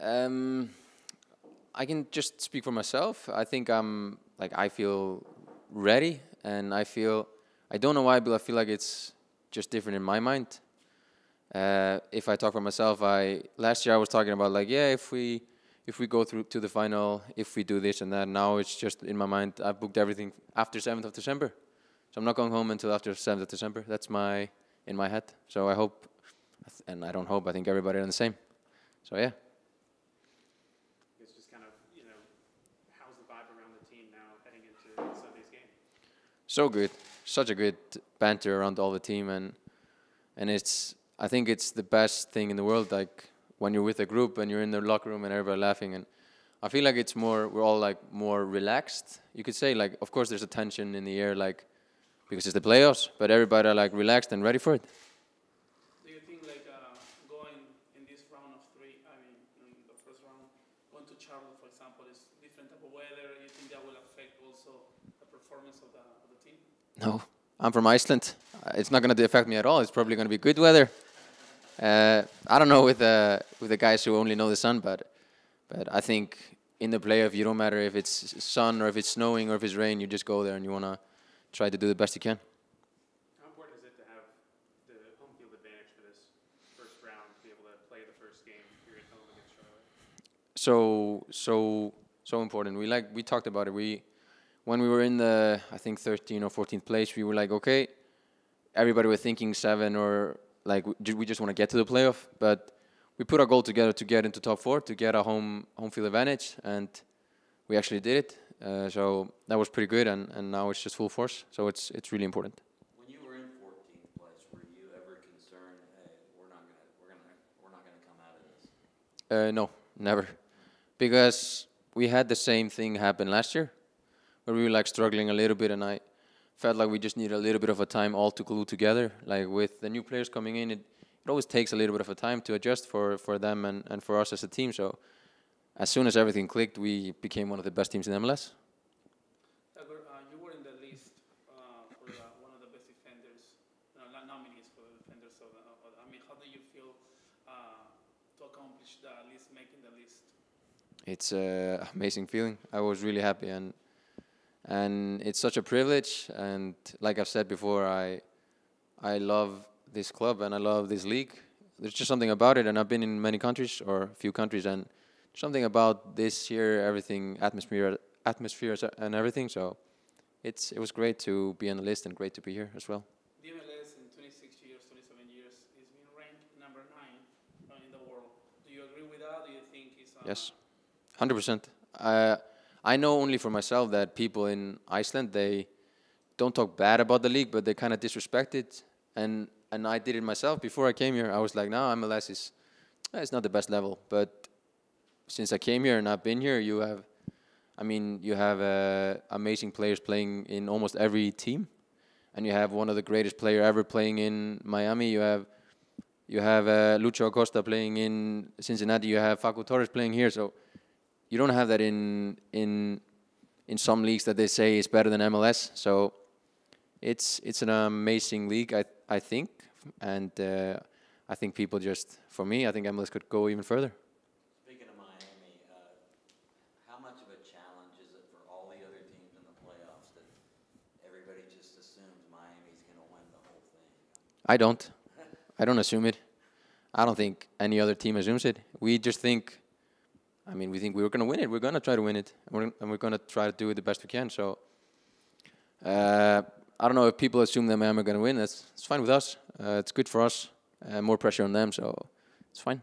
Um, I can just speak for myself. I think I feel ready, and I don't know why, but I feel like it's just different in my mind. If I talk for myself, last year I was talking about like, yeah, if we go through to the final, if we do this and that. Now it's just in my mind. I've booked everything after 7th of December, so I'm not going home until after 7th of December. That's in my head. So I hope, and I don't hope. I think everybody are the same. So yeah. It's just kind of, how's the vibe around the team now heading into Sunday's game? So good, such a good banter around all the team, and I think it's the best thing in the world. Like when you're with a group and you're in the locker room and everybody laughing, and I feel like we're all like more relaxed. You could say like, of course, there's a tension in the air, like because it's the playoffs, but everybody are like relaxed and ready for it. Do you think like going in this round of three? I mean, in the first round, going to Charlotte, for example, is different type of weather. You think that will affect also the performance of the team? No, I'm from Iceland. It's not going to affect me at all. It's probably going to be good weather. I don't know with the guys who only know the sun, but I think in the playoff, you don't matter if it's sun or if it's snowing or if it's rain. You just go there and you want to try to do the best you can. How important is it to have the home field advantage for this first round to be able to play the first game here at home against Charlotte? So important. We talked about it. When we were in the, I think 13th or 14th place, we were like, okay, everybody was thinking 7 or like we just want to get to the playoff, but we put our goal together to get into top 4, to get a home field advantage, and we actually did it. So that was pretty good, and now it's just full force. So it's really important. When you were in 14th place, were you ever concerned, hey, we're not gonna come out of this? No, never, because we had the same thing happen last year, where we were like struggling a little bit, and I felt like we just needed a little bit of a time all to glue together. Like with the new players coming in, it always takes a little bit of a time to adjust for them and for us as a team. So as soon as everything clicked, we became one of the best teams in MLS. Dagur, you were in the list for one of the best defenders, nominees for the defenders. I mean, how do you feel to accomplish at least making the list? It's an amazing feeling. I was really happy, and it's such a privilege. And like I've said before, I love this club and I love this league. There's just something about it, and I've been in many countries or a few countries, and something about this here, everything, atmosphere and everything. So it was great to be on the list and great to be here as well. The MLS in 26 years, 27 years is being ranked number 9 in the world. Do you agree with that? Do you think it's Yes, 100%. I know only for myself that people in Iceland, they don't talk bad about the league, but they kind of disrespect it. And I did it myself. Before I came here, I was like, no, MLS it's not the best level. But since I came here and I've been here, you have amazing players playing in almost every team. And you have one of the greatest players ever playing in Miami. You have Lucho Acosta playing in Cincinnati. You have Facu Torres playing here. So you don't have that in some leagues that they say is better than MLS. So it's an amazing league, I think, and I think people just, for me, I think MLS could go even further. Speaking of Miami, how much of a challenge is it for all the other teams in the playoffs that everybody just assumes Miami's going to win the whole thing? I don't assume it. I don't think any other team assumes it. We just think, we think we're going to win it. We're going to try to win it, and we're going to try to do it the best we can. So I don't know if people assume that Miami are going to win. It's fine with us. It's good for us. More pressure on them, so it's fine.